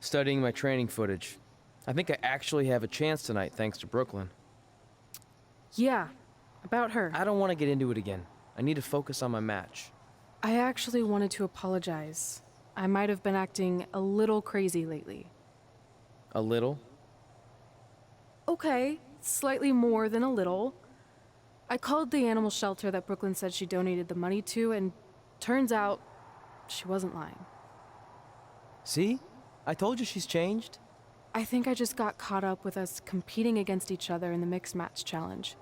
Studying my training footage. I think I actually have a chance tonight thanks to Brooklyn. Yeah, about her. I don't want to get into it again. I need to focus on my match. I actually wanted to apologize. I might have been acting a little crazy lately. A little? Okay, slightly more than a little. I called the animal shelter that Brooklyn said she donated the money to, and turns out she wasn't lying. See? I told you she's changed. I think I just got caught up with us competing against each other in the mixed match challenge.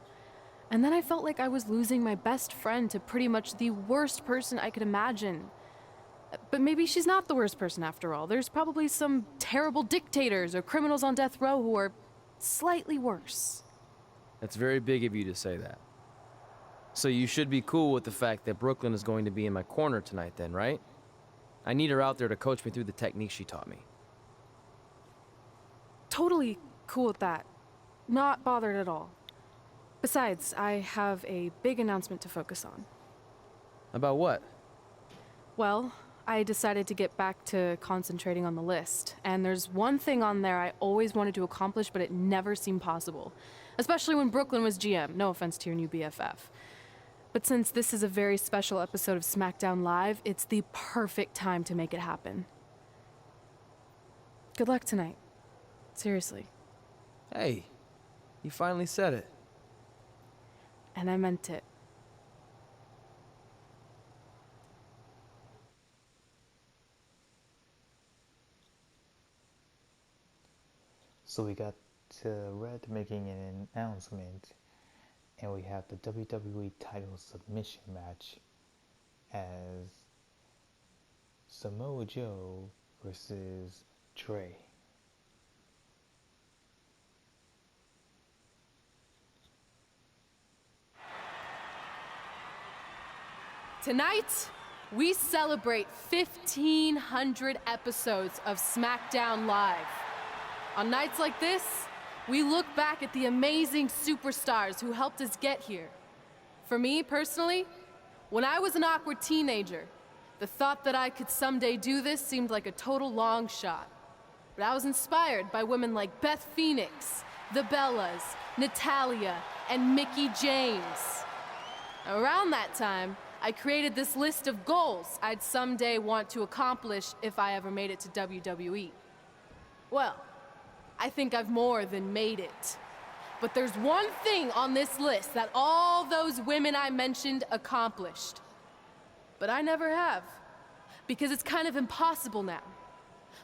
And then I felt like I was losing my best friend to pretty much the worst person I could imagine. But maybe she's not the worst person after all. There's probably some terrible dictators or criminals on death row who are slightly worse. That's very big of you to say that. So you should be cool with the fact that Brooklyn is going to be in my corner tonight then, right? I need her out there to coach me through the technique she taught me. Totally cool with that. Not bothered at all. Besides, I have a big announcement to focus on. About what? Well, I decided to get back to concentrating on the list, and there's one thing on there I always wanted to accomplish, but it never seemed possible. Especially when Brooklyn was GM, no offense to your new BFF. But since this is a very special episode of SmackDown Live, it's the perfect time to make it happen. Good luck tonight. Seriously. Hey, you finally said it. And I meant it. So we got Red making an announcement, and we have the WWE title submission match as Samoa Joe versus Trey. Tonight, we celebrate 1,500 episodes of SmackDown Live. On nights like this, we look back at the amazing superstars who helped us get here. For me, personally, when I was an awkward teenager, the thought that I could someday do this seemed like a total long shot. But I was inspired by women like Beth Phoenix, the Bellas, Natalia, and Mickie James. Around that time, I created this list of goals I'd someday want to accomplish if I ever made it to WWE. Well, I think I've more than made it. But there's one thing on this list that all those women I mentioned accomplished. But I never have, because it's kind of impossible now.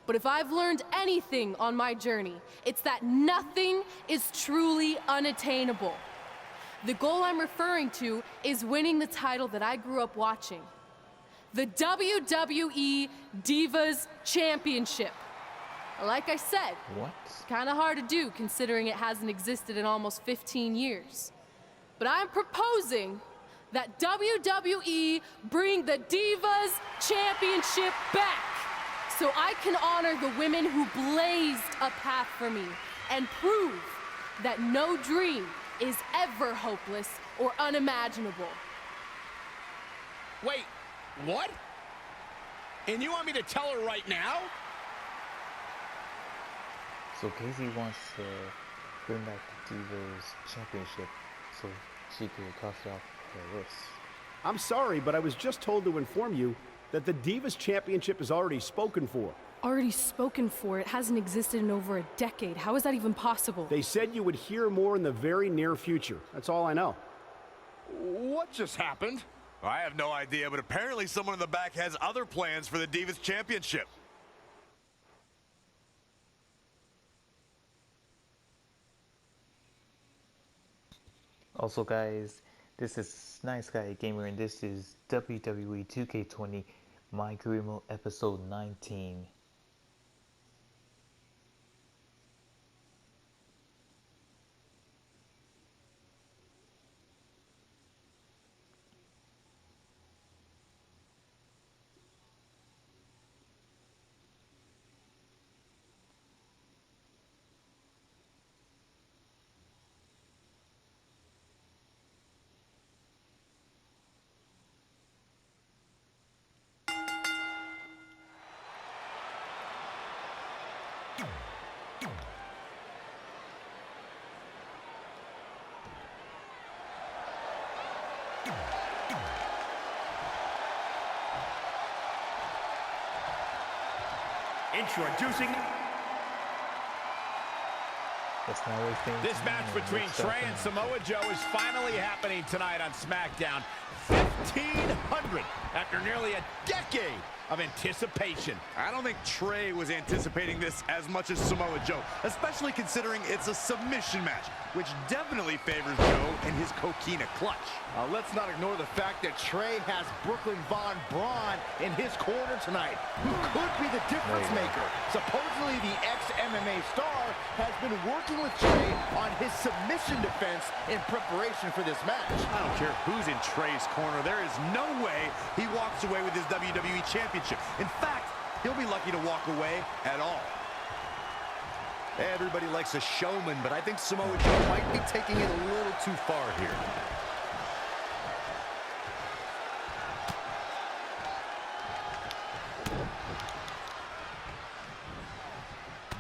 But if I've learned anything on my journey, it's that nothing is truly unattainable. The goal I'm referring to is winning the title that I grew up watching. The WWE Divas Championship. Like I said, What? kind of hard to do considering it hasn't existed in almost 15 years. But I'm proposing that WWE bring the Divas Championship back so I can honor the women who blazed a path for me and prove that no dream is ever hopeless or unimaginable. Wait, what? And you want me to tell her right now? So Casey wants to bring back the Divas Championship so she could cross it off her list. I'm sorry, but I was just told to inform you that the Divas Championship is already spoken for. Already spoken for, it hasn't existed in over a decade. How is that even possible? They said you would hear more in the very near future. That's all I know. What just happened? I have no idea, but apparently someone in the back has other plans for the Divas Championship. Also guys, this is Nice Guy Gamer and this is WWE 2K20 MyCareer Mode episode 19. Introducing this match between Trey and Samoa Joe is finally happening tonight on SmackDown. 1,500 after nearly a decade of anticipation. I don't think Trey was anticipating this as much as Samoa Joe, especially considering it's a submission match, which definitely favors Joe and his coquina clutch. Let's not ignore the fact that Trey has Brooklyn Von Braun in his corner tonight, who could be the difference maker. Supposedly the ex-MMA star has been working with Trey on his submission defense in preparation for this match. I don't care who's in Trey's corner. There is no way he walks away with his WWE Championship. In fact, he'll be lucky to walk away at all. Everybody likes a showman, but I think Samoa Joe might be taking it a little too far here.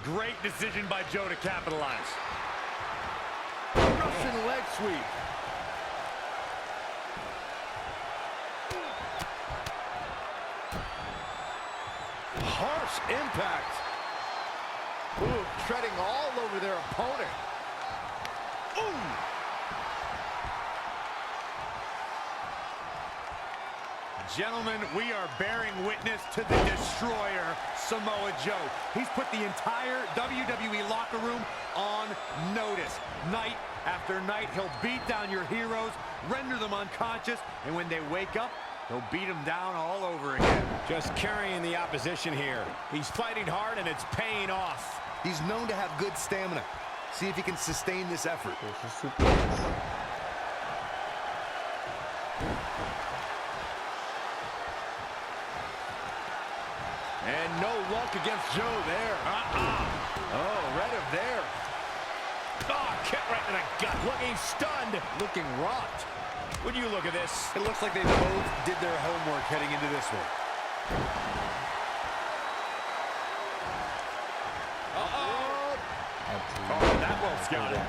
Great decision by Joe to capitalize. Russian leg sweep. Harsh impact. Ooh, treading all over their opponent. Ooh. Gentlemen, we are bearing witness to the destroyer, Samoa Joe. He's put the entire WWE locker room on notice. Night after night, he'll beat down your heroes, render them unconscious, and when they wake up, he'll beat them down all over again. Just carrying the opposition here. He's fighting hard and it's paying off. He's known to have good stamina. See if he can sustain this effort. And no luck against Joe there. Oh, right up there. Oh, kick right in the gut. Looking stunned. Looking rocked. When you look at this, It looks like they both did their homework heading into this one. oh, that well scouted.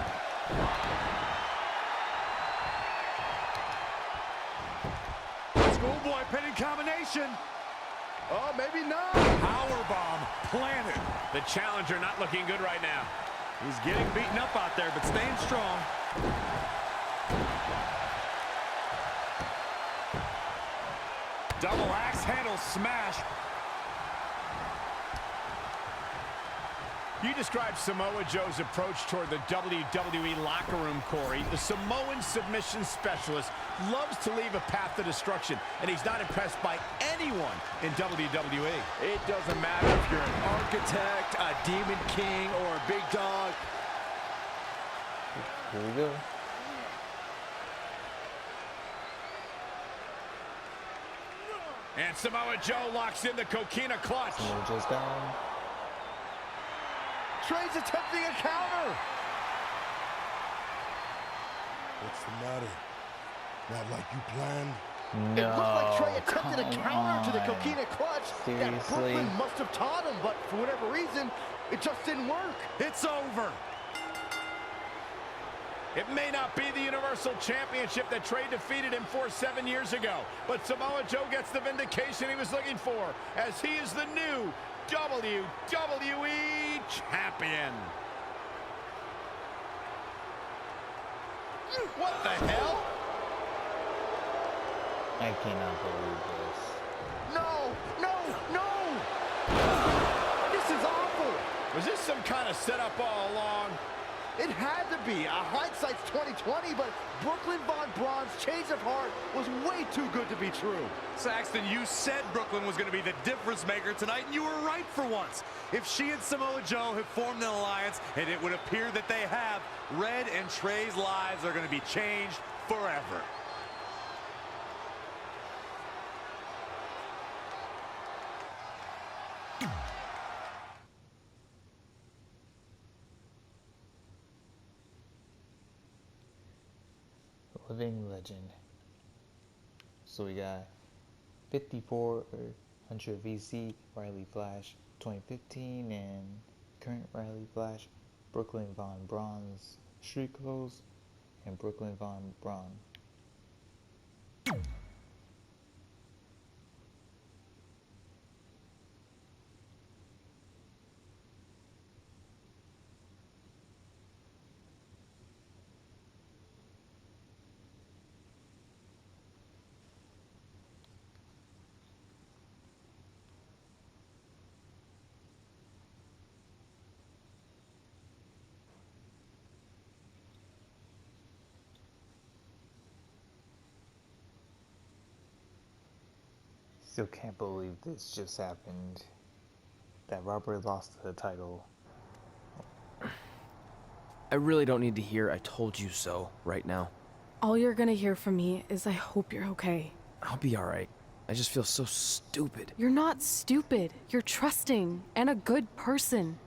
Schoolboy pinning combination. Oh, maybe not. Powerbomb planted. The challenger not looking good right now. He's getting beaten up out there, but staying strong. Double axe handle smash. You described Samoa Joe's approach toward the WWE locker room, Corey. The Samoan submission specialist loves to leave a path to destruction, and he's not impressed by anyone in WWE. It doesn't matter if you're an architect, a demon king, or a big dog. Here we go. And Samoa Joe locks in the coquina clutch. Samoa Joe's down. Trey's attempting a counter. What's the matter? Not like you planned? No, It looked like Trey attempted a counter to the coquina clutch that Seriously? Brooklyn must have taught him, but for whatever reason, it just didn't work. It's over. It may not be the Universal Championship that Trey defeated him for 7 years ago, but Samoa Joe gets the vindication he was looking for, as he is the new WWE Champion. What the hell? I cannot believe this. No, no, no! This is awful. Was this some kind of setup all along? It had to be. Hindsight's 20/20, but Brooklyn Von Braun's change of heart was way too good to be true. Saxton, you said Brooklyn was going to be the difference maker tonight, and you were right for once. If she and Samoa Joe have formed an alliance, and it would appear that they have, Red and Trey's lives are going to be changed forever. Living legend. So we got 5400 VC Riley Flash 2015 and current Riley Flash Brooklyn Von Braun's Street Clothes and Brooklyn Von Braun. still can't believe this just happened. That Robert lost the title. I really don't need to hear "I told you so" right now. All you're gonna hear from me is I hope you're okay. I'll be alright. I just feel so stupid. You're not stupid. You're trusting and a good person.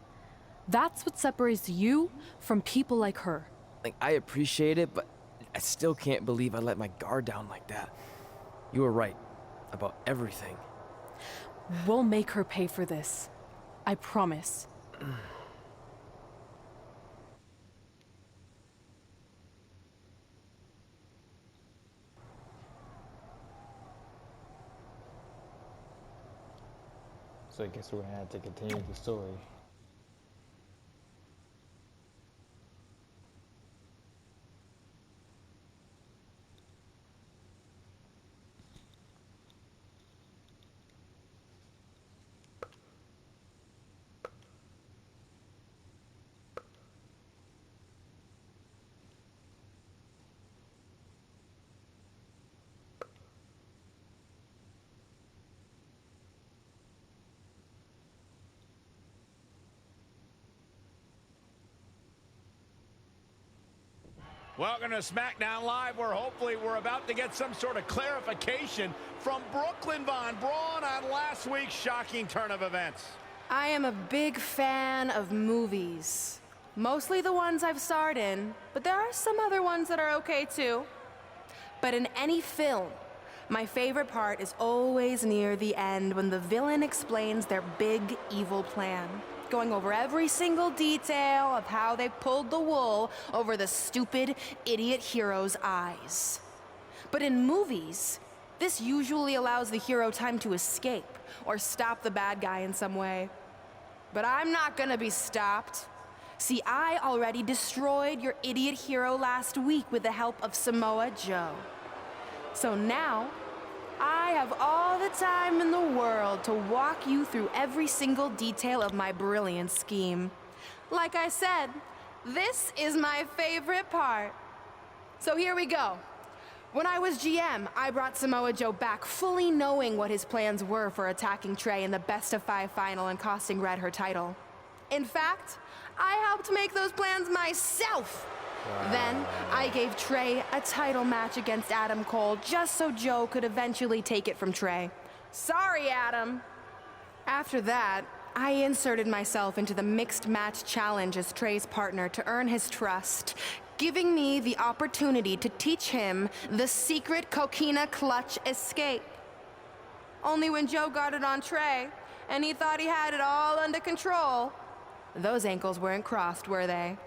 That's what separates you from people like her. Like, I appreciate it, but I still can't believe I let my guard down like that. You were right about everything. We'll make her pay for this. I promise. So I guess we're gonna have to continue the story. Welcome to SmackDown Live, where hopefully we're about to get some sort of clarification from Brooklyn Von Braun on last week's shocking turn of events. I am a big fan of movies. Mostly the ones I've starred in, but there are some other ones that are okay too. But in any film, my favorite part is always near the end when the villain explains their big evil plan, going over every single detail of how they pulled the wool over the stupid idiot hero's eyes. But in movies, this usually allows the hero time to escape or stop the bad guy in some way. But I'm not gonna be stopped. See, I already destroyed your idiot hero last week with the help of Samoa Joe. So now, I have all the time in the world to walk you through every single detail of my brilliant scheme. Like I said, this is my favorite part. So here we go. When I was GM, I brought Samoa Joe back fully knowing what his plans were for attacking Trey in the best-of-5 final and costing Red her title. In fact, I helped make those plans myself. Then, I gave Trey a title match against Adam Cole just so Joe could eventually take it from Trey. Sorry, Adam. After that, I inserted myself into the mixed match challenge as Trey's partner to earn his trust, giving me the opportunity to teach him the secret coquina clutch escape. Only when Joe got it on Trey, and he thought he had it all under control, those ankles weren't crossed, were they?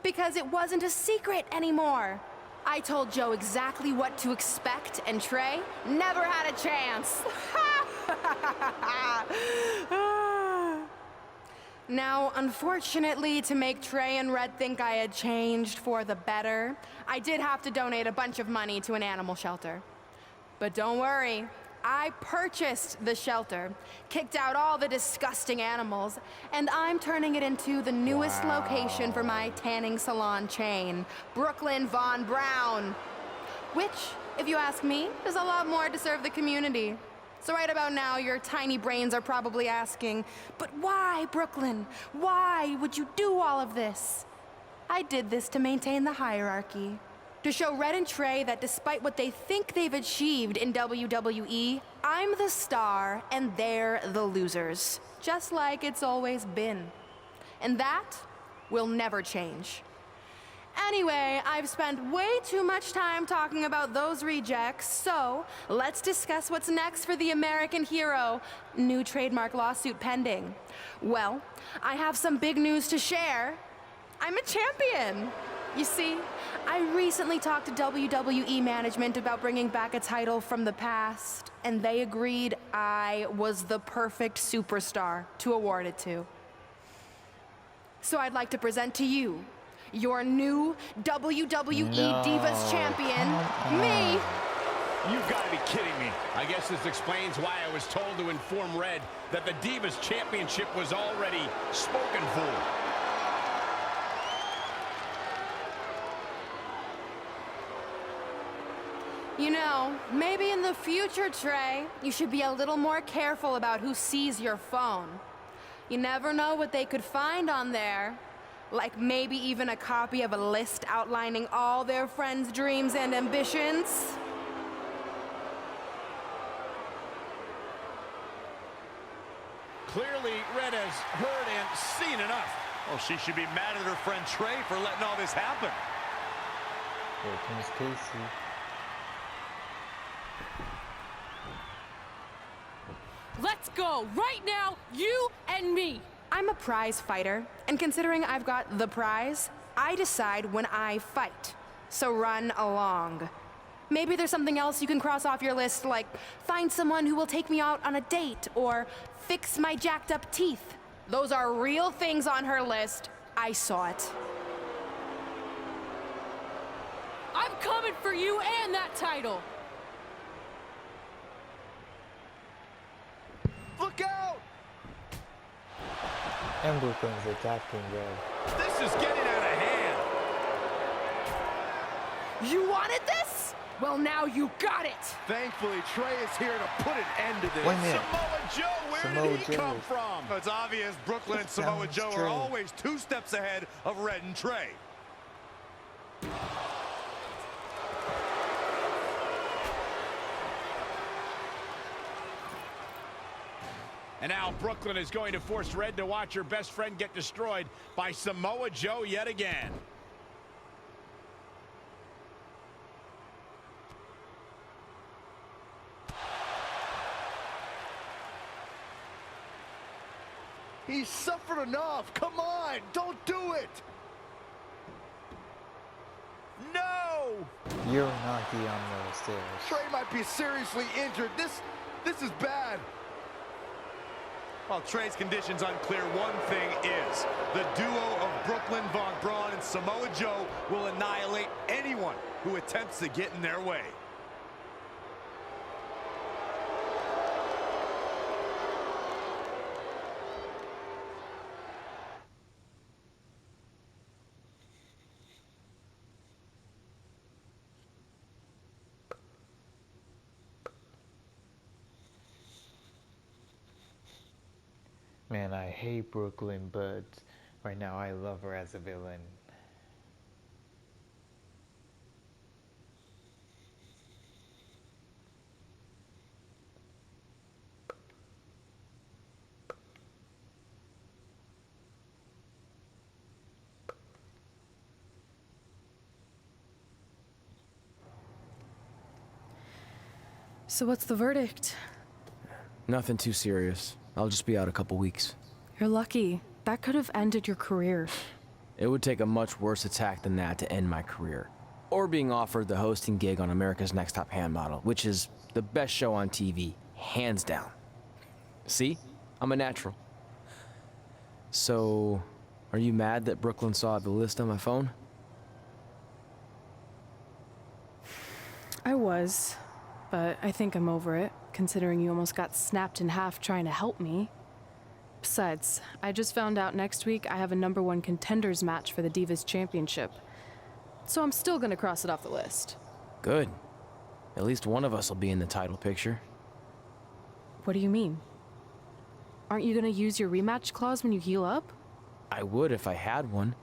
Because it wasn't a secret anymore. I told Joe exactly what to expect, and Trey never had a chance. Now, unfortunately, to make Trey and Red think I had changed for the better, I did have to donate a bunch of money to an animal shelter. But don't worry, I purchased the shelter, kicked out all the disgusting animals, and I'm turning it into the newest location for my tanning salon chain, Brooklyn Von Braun. Which, if you ask me, is a lot more to serve the community. So right about now, your tiny brains are probably asking, but why, Brooklyn? Why would you do all of this? I did this to maintain the hierarchy. To show Red and Trey that despite what they think they've achieved in WWE, I'm the star and they're the losers. Just like it's always been. And that will never change. Anyway, I've spent way too much time talking about those rejects, so let's discuss what's next for the American hero. New trademark lawsuit pending. Well, I have some big news to share. I'm a champion. You see, I recently talked to WWE management about bringing back a title from the past, and they agreed I was the perfect superstar to award it to. So I'd like to present to you your new WWE Divas champion, me. You've got to be kidding me. I guess this explains why I was told to inform Red that the Divas Championship was already spoken for. You know, maybe in the future, Trey, you should be a little more careful about who sees your phone. You never know what they could find on there. Like maybe even a copy of a list outlining all their friends' dreams and ambitions. Clearly, Red has heard and seen enough. Well, she should be mad at her friend Trey for letting all this happen. Here comes Casey. Let's go right now, you and me. I'm a prize fighter, and considering I've got the prize, I decide when I fight. So run along. Maybe there's something else you can cross off your list, like find someone who will take me out on a date, or fix my jacked up teeth. Those are real things on her list. I saw it. I'm coming for you and that title. Look out! And Brooklyn's attacking Red. This is getting out of hand. You wanted this? Well, now you got it. Thankfully, Trey is here to put an end to this. Wait a minute. Samoa Joe, where Samoa did he Joe. come from? It's obvious Brooklyn and Samoa Sounds Joe true. are always 2 steps ahead of Red and Trey. And now Brooklyn is going to force Red to watch her best friend get destroyed by Samoa Joe yet again. He's suffered enough. Come on, don't do it. No! You're not the on the stairs. Trey might be seriously injured. This is bad. While Trey's condition's unclear, one thing is, the duo of Brooklyn Von Braun and Samoa Joe will annihilate anyone who attempts to get in their way. Man, I hate Brooklyn, but right now I love her as a villain. So what's the verdict? Nothing too serious. I'll just be out a couple weeks. You're lucky. That could have ended your career. It would take a much worse attack than that to end my career. Or being offered the hosting gig on America's Next Top Hand Model, which is the best show on TV, hands down. See? I'm a natural. So, are you mad that Brooklyn saw the list on my phone? I was, but I think I'm over it, considering you almost got snapped in half trying to help me. Besides, I just found out next week I have a #1 contenders match for the Divas Championship. So I'm still gonna cross it off the list. Good. At least one of us will be in the title picture. What do you mean? Aren't you gonna use your rematch clause when you heal up? I would if I had one.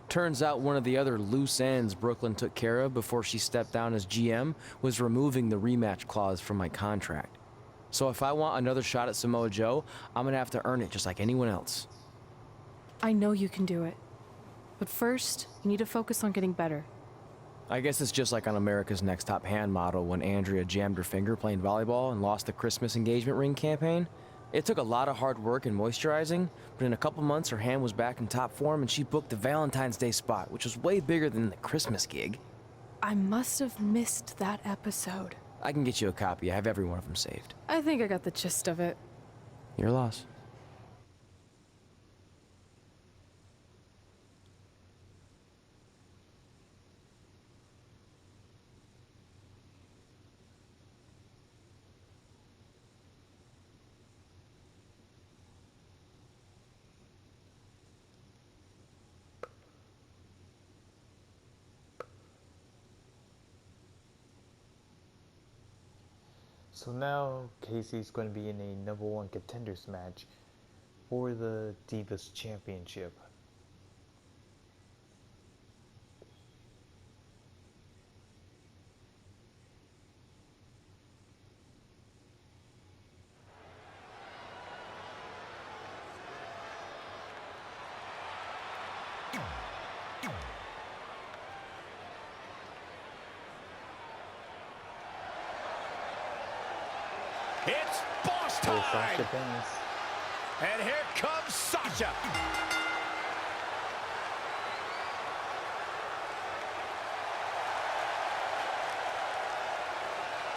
Turns out one of the other loose ends Brooklyn took care of before she stepped down as GM was removing the rematch clause from my contract. So if I want another shot at Samoa Joe, I'm gonna have to earn it just like anyone else. I know you can do it. But first, you need to focus on getting better. I guess it's just like on America's Next Top Hand Model when Andrea jammed her finger playing volleyball and lost the Christmas engagement ring campaign. It took a lot of hard work and moisturizing, but in a couple months her hand was back in top form and she booked the Valentine's Day spot, which was way bigger than the Christmas gig. I must have missed that episode. I can get you a copy. I have every one of them saved. I think I got the gist of it. Your loss. So now Casey's going to be in a #1 contenders match for the Divas Championship. It's boss Here's time! Sasha Banks. And here comes Sasha.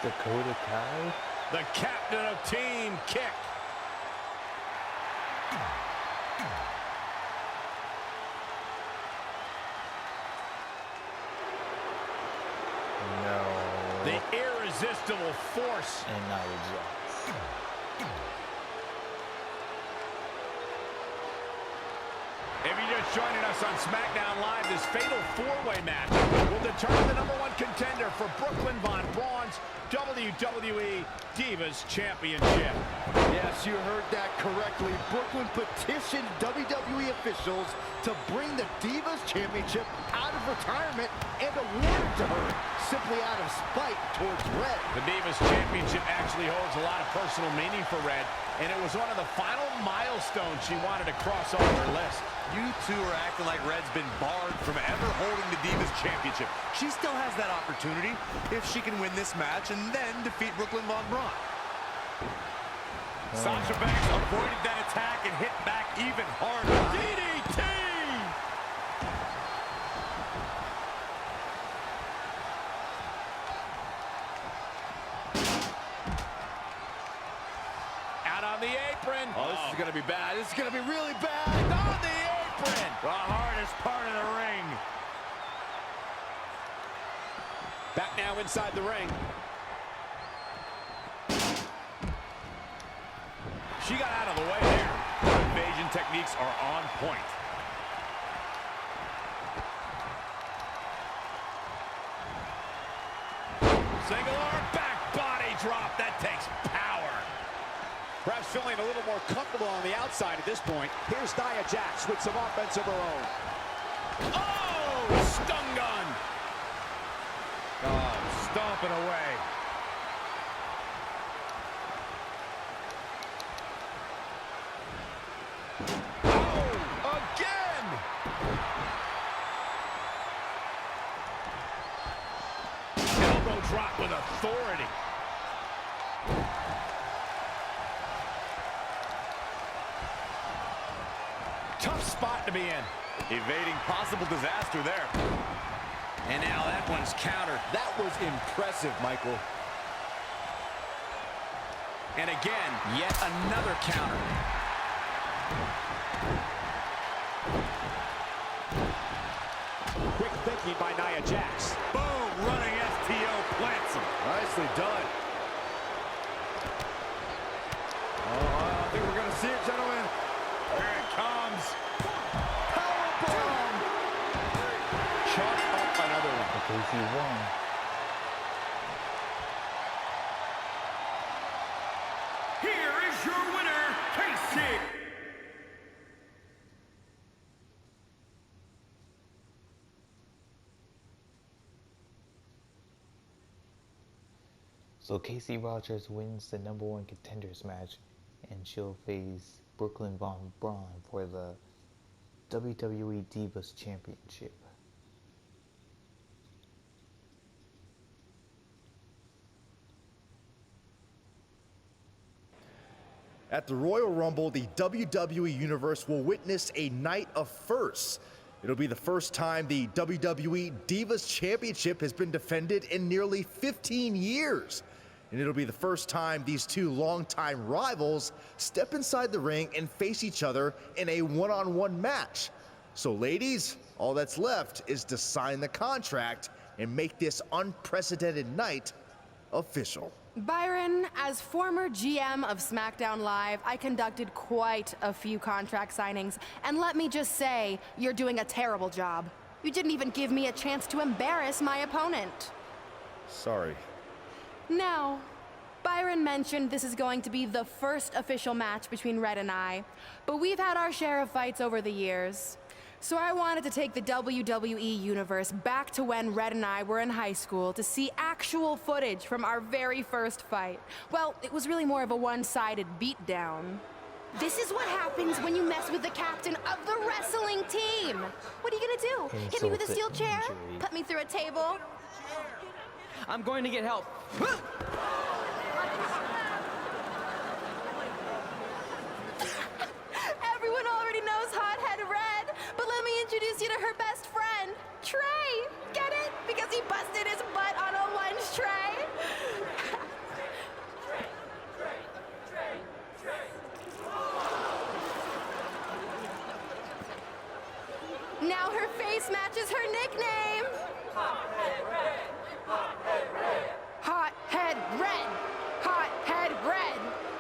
Dakota Kai. The captain of Team Kick. No. The irresistible force. And Nia Jax. If you're just joining us on SmackDown Live, this fatal four-way match will determine the #1 contender for Brooklyn Von Braun's WWE Divas Championship. Yes, you heard that correctly. Brooklyn petitioned WWE officials to bring the Divas Championship out of retirement and award it to her, simply out of spite towards Red. The Divas Championship actually holds a lot of personal meaning for Red, and it was one of the final milestones she wanted to cross off her list. You two are acting like Red's been barred from ever holding the Divas Championship. She still has that opportunity if she can win this match and then defeat Brooklyn Von Braun. Sasha Banks avoided that attack and hit back even harder. DDT! Out on the apron. Oh, this is going to be bad. This is going to be really bad. On the apron. The hardest part of the ring. Back now inside the ring. She got out of the way there. Her invasion techniques are on point. Single arm back body drop. That takes power. Perhaps feeling a little more comfortable on the outside at this point. Here's Nia Jax with some offense of her own. Oh, stun gun. Oh, stomping away. Oh, again. Elbow drop with authority. Tough spot to be in. Evading possible disaster there. And now that one's countered. That was impressive, Michael. And again, yet another counter. Quick thinking by Nia Jax. Boom, running STO plants him. Nicely done. Oh, I think we're going to see it, gentlemen. Here it comes. Powerbomb! Chalk up another one. Casey won. Here is your winner, Casey. So Casey Rogers wins the #1 contenders match, and she'll face Brooklyn Von Braun for the WWE Divas Championship. At the Royal Rumble, the WWE Universe will witness a night of firsts. It'll be the first time the WWE Divas Championship has been defended in nearly 15 years. And it'll be the first time these two longtime rivals step inside the ring and face each other in a one-on-one match. So ladies, all that's left is to sign the contract and make this unprecedented night official. Byron, as former GM of SmackDown Live, I conducted quite a few contract signings, and let me just say, you're doing a terrible job. You didn't even give me a chance to embarrass my opponent. Sorry. Now, Byron mentioned this is going to be the first official match between Red and I, but we've had our share of fights over the years. So I wanted to take the WWE Universe back to when Red and I were in high school to see actual footage from our very first fight. Well, it was really more of a one-sided beatdown. This is what happens when you mess with the captain of the wrestling team. What are you gonna do? Hit me with a steel chair? Put me through a table? I'm going to get help. Everyone already knows Hothead Red, but let me introduce you to her best friend, Trey. Get it? Because he busted his butt on a lunch tray. Now her face matches her nickname. Hothead Red. Hothead Red. Hothead Red. Hothead Red.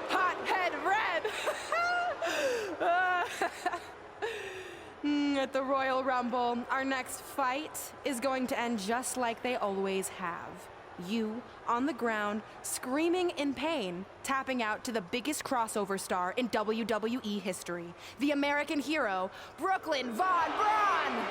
Hothead Red. At the Royal Rumble, our next fight is going to end just like they always have. You, on the ground, screaming in pain, tapping out to the biggest crossover star in WWE history, the American hero, Brooklyn Von Braun!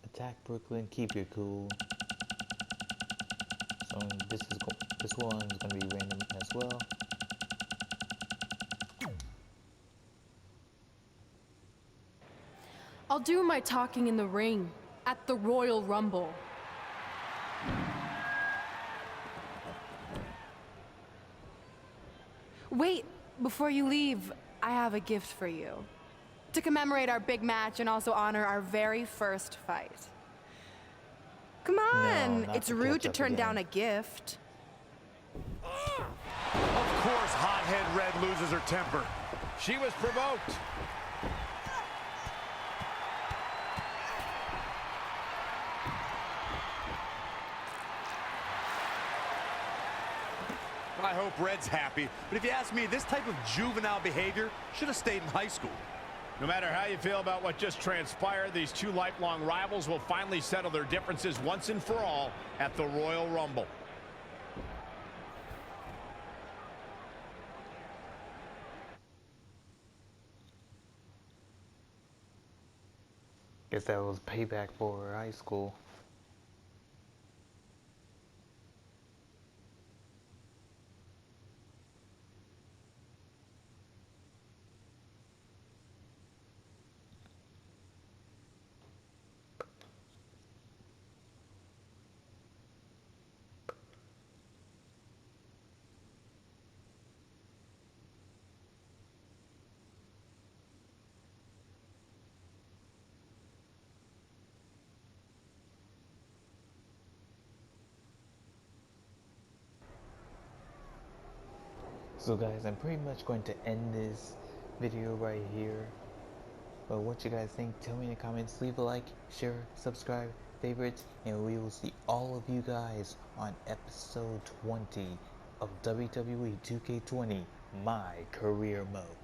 Attack Brooklyn, keep your cool. So this one is gonna be random as well. I'll do my talking in the ring at the Royal Rumble. Wait, before you leave, I have a gift for you. To commemorate our big match and also honor our very first fight. Come on, No, it's rude to turn down a gift. Of course, Hothead Red loses her temper. She was provoked. I hope Red's happy, but if you ask me, this type of juvenile behavior should have stayed in high school. No matter how you feel about what just transpired, these two lifelong rivals will finally settle their differences once and for all at the Royal Rumble. Guess that was payback for high school. So guys, I'm pretty much going to end this video right here. But what you guys think, tell me in the comments, leave a like, share, subscribe, favorite, and we will see all of you guys on episode 20 of WWE 2K20 My Career Mode.